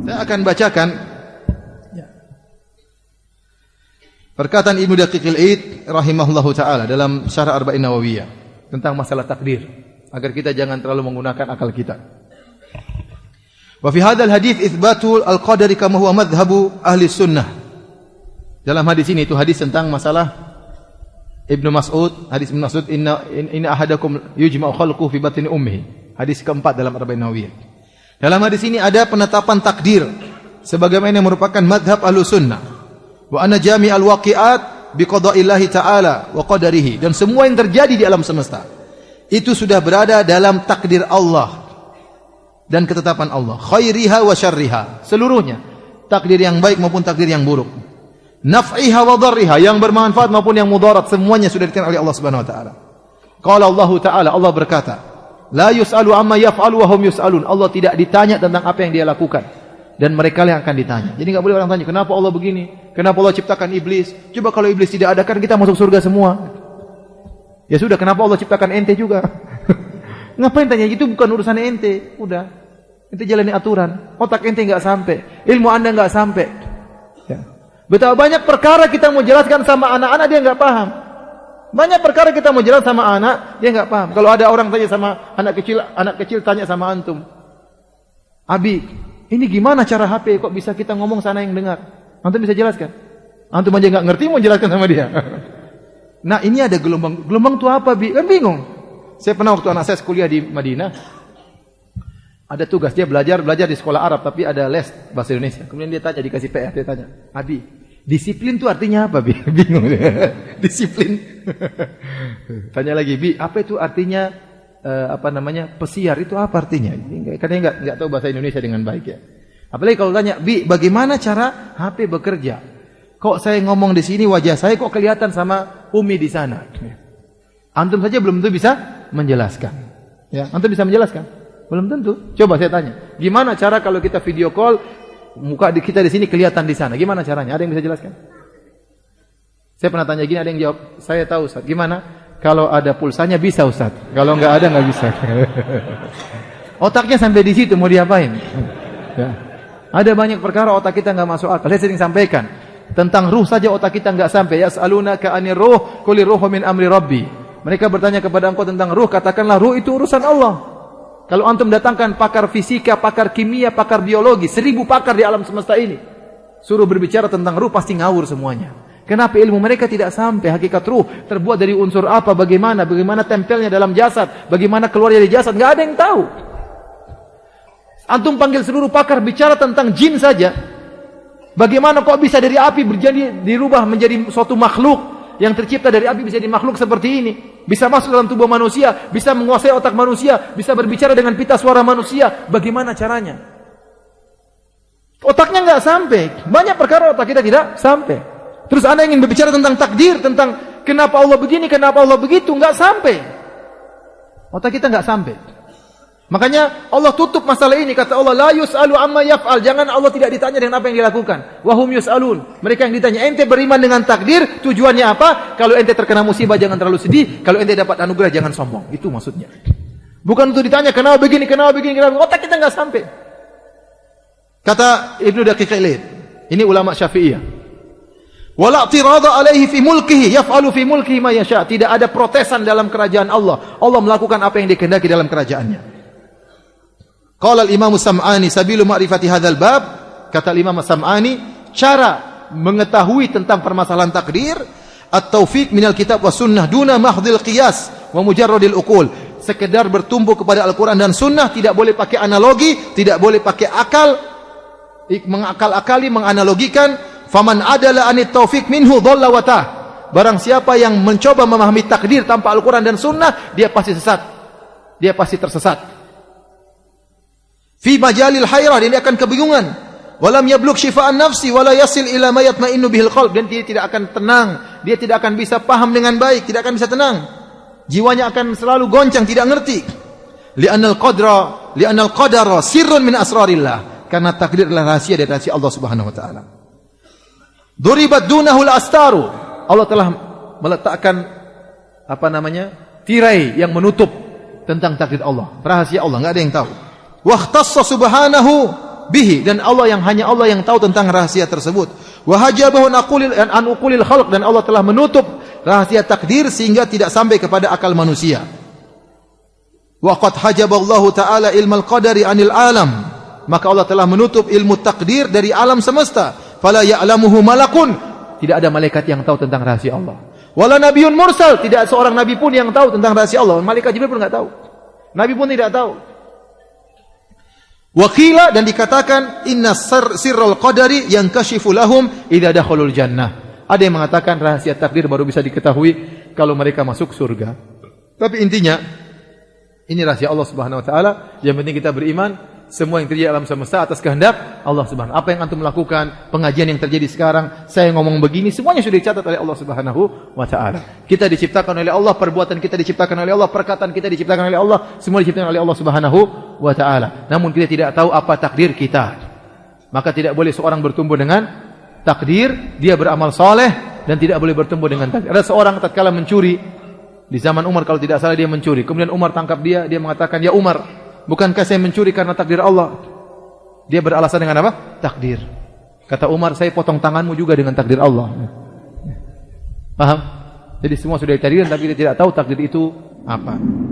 Saya akan bacakan perkataan Ibnu Daqiqil Id rahimahullahu taala dalam Syarah Arba'in Nawawiyah tentang masalah takdir, agar kita jangan terlalu menggunakan akal kita. Wa fi hadzal hadits itsbatul al-qadari kama huwa madhhabu ahli sunnah. Dalam hadis ini, itu hadis tentang masalah Ibnu Mas'ud, hadis Ibnu Mas'ud, inna ahadakum yujma'u khalquhu fi batni ummihi. Hadis keempat dalam Arba'in Nawawiyah. Dalam hadis ini ada penetapan takdir sebagaimana yang merupakan madhab ahlu sunnah. Wa anna jami'al waqi'at biqada'illahi ta'ala wa qadarihi. Dan semua yang terjadi di alam semesta itu sudah berada dalam takdir Allah dan ketetapan Allah. Khairiha wa syarriha. Seluruhnya. Takdir yang baik maupun takdir yang buruk. Naf'iha wa dharriha. Yang bermanfaat maupun yang mudarat. Semuanya sudah ditentukan oleh Allah Subhanahu wa ta'ala. Qala Allah ta'ala, Allah berkata, la yus'alu amma yaf'alu wa hum yus'alun. Allah tidak ditanya tentang apa yang dia lakukan, dan mereka yang akan ditanya. Jadi enggak boleh orang tanya, kenapa Allah begini? Kenapa Allah ciptakan iblis? Coba kalau iblis tidak ada, kan kita masuk surga semua. Ya sudah, kenapa Allah ciptakan ente juga? Ngapain tanya? Itu bukan urusan ente. Udah, ente jalani aturan. Otak ente enggak sampai, ilmu Anda enggak sampai. Ya. Betapa banyak perkara kita mau jelaskan sama anak-anak, dia enggak paham. Banyak perkara kita mau jelas sama anak, dia enggak paham. Kalau ada orang tanya sama anak kecil tanya sama antum, Abi, ini gimana cara HP? Kok bisa kita ngomong sana yang dengar? Antum bisa jelaskan? Antum aja enggak ngerti, mau jelaskan sama dia. Nah, ini ada gelombang. Gelombang itu apa, Bi? Kan bingung. Saya pernah waktu anak saya kuliah di Madinah, ada tugas, dia belajar di sekolah Arab, tapi ada les bahasa Indonesia. Kemudian dia tanya, dikasih PR, dia tanya, Abi, disiplin itu artinya apa, Bi? Bingung dia. Disiplin. Tanya lagi, Bi, apa itu artinya pesiar itu apa artinya? Karena enggak tahu bahasa Indonesia dengan baik ya. Apalagi kalau tanya, Bi, bagaimana cara HP bekerja? Kok saya ngomong di sini wajah saya kok kelihatan sama Umi di sana? Antum saja belum tentu bisa menjelaskan. Ya, antum bisa menjelaskan? Belum tentu. Coba saya tanya, gimana cara kalau kita video call muka kita di sini kelihatan di sana? Gimana caranya? Ada yang bisa jelaskan? Saya pernah tanya gini, ada yang jawab, saya tahu Ustaz. Gimana? Kalau ada pulsanya bisa Ustaz. Kalau enggak ada enggak bisa. Otaknya sampai di situ mau diapain? Ya. Ada banyak perkara otak kita enggak masuk akal. Saya sering sampaikan, tentang ruh saja otak kita enggak sampai. Yas'alunaka 'anir ruh, qul ruhu min amri rabbi. Mereka bertanya kepada engkau tentang ruh, katakanlah ruh itu urusan Allah. Kalau antum datangkan pakar fisika, pakar kimia, pakar biologi, 1000 pakar di alam semesta ini, suruh berbicara tentang ruh, pasti ngawur semuanya. Kenapa ilmu mereka tidak sampai hakikat ruh? Terbuat dari unsur apa, bagaimana tempelnya dalam jasad, bagaimana keluar dari jasad, enggak ada yang tahu. Antum panggil seluruh pakar bicara tentang jin saja. Bagaimana kok bisa dari api dirubah menjadi suatu makhluk yang tercipta dari api, bisa jadi makhluk seperti ini, bisa masuk dalam tubuh manusia, bisa menguasai otak manusia, bisa berbicara dengan pita suara manusia. Bagaimana caranya? Otaknya enggak sampai. Banyak perkara otak kita tidak sampai. Terus Anda ingin berbicara tentang takdir, tentang kenapa Allah begini, kenapa Allah begitu, enggak sampai. Otak kita enggak sampai. Makanya Allah tutup masalah ini, kata Allah, la yus'alu amma yaf'al. Jangan Allah tidak ditanya dengan apa yang dilakukan. Wa hum yus'alun. Mereka yang ditanya. Ente beriman dengan takdir, tujuannya apa? Kalau ente terkena musibah jangan terlalu sedih, kalau ente dapat anugerah jangan sombong. Itu maksudnya. Bukan untuk ditanya kenapa begini, kenapa begini, kenapa. Otak kita enggak sampai. Kata Ibnu Daqiqil Id, ini ulama Syafi'iyah. Wala i'tirada alaihi fi mulkihi, yaf'alu fi mulkihi ma yasha. Tidak ada protesan dalam kerajaan Allah. Allah melakukan apa yang dikehendaki dalam kerajaannya. Qala al-Imam Sam'ani sabilu ma'rifati hadzal bab, kata Imam Sam'ani, cara mengetahui tentang permasalahan takdir, at-taufiq minal kitab was sunnah duna mahdhil qiyas wa mujarradil uqul. Sekedar bertumbuh kepada Al-Qur'an dan sunnah, tidak boleh pakai analogi, tidak boleh pakai akal, mengakal-akali, menganalogikan. Faman adala anit taufiq minhu dhalla wa tah. Barang siapa yang mencoba memahami takdir tanpa Al-Qur'an dan sunnah, dia pasti sesat. Dia pasti tersesat. Fi majalil hayrah, ini akan kebingungan. Walam yablugh syifa'an nafsi wala yasil ila ma yatma'innu bihil qalb, dan dia tidak akan tenang, dia tidak akan bisa paham dengan baik, tidak akan bisa tenang. Jiwanya akan selalu goncang, tidak ngerti. Li'annal qadara sirrun min asrarillah, karena takdir adalah rahasia dari rahasia Allah Subhanahu wa taala. Duribat dunahul astaru, Allah telah meletakkan tirai yang menutup tentang takdir Allah, rahasia Allah, enggak ada yang tahu. Wa ikhtassa subhanahu bihi, dan hanya Allah yang tahu tentang rahasia tersebut. Wa hajabahu an uqulil khalq, dan Allah telah menutup rahasia takdir sehingga tidak sampai kepada akal manusia. Wa qad hajaballahu ta'ala ilmal qadari 'anil alam, maka Allah telah menutup ilmu takdir dari alam semesta. Fala ya'lamuhu malakun, tidak ada malaikat yang tahu tentang rahasia Allah. Wala nabiyyun mursal, tidak seorang nabi pun yang tahu tentang rahasia Allah. Malaikat Jibril pun enggak tahu. Nabi pun tidak tahu. Wakila, dan dikatakan inna sirral qadari yankashifu lahum idza dakhalul jannah. Ada yang mengatakan rahasia takdir baru bisa diketahui kalau mereka masuk surga. Tapi intinya ini rahasia Allah Subhanahu wa taala. Yang penting kita beriman semua yang terjadi alam semesta atas kehendak Allah Subhanahu. Apa yang antum lakukan, pengajian yang terjadi sekarang, saya ngomong begini, semuanya sudah dicatat oleh Allah Subhanahu wa taala. Kita diciptakan oleh Allah, perbuatan kita diciptakan oleh Allah, perkataan kita diciptakan oleh Allah, semua diciptakan oleh Allah Subhanahu wa taala. Namun kita tidak tahu apa takdir kita. Maka tidak boleh seorang bertumbuh dengan takdir, dia beramal saleh dan tidak boleh bertumbuh dengan takdir. Ada seorang tatkala mencuri di zaman Umar, kalau tidak salah dia mencuri. Kemudian Umar tangkap dia mengatakan, "Ya Umar, bukankah saya mencuri karena takdir Allah?" Dia beralasan dengan apa? Takdir. Kata Umar, "Saya potong tanganmu juga dengan takdir Allah." Paham? Jadi semua sudah ditakdirkan, tapi kita tidak tahu takdir itu apa.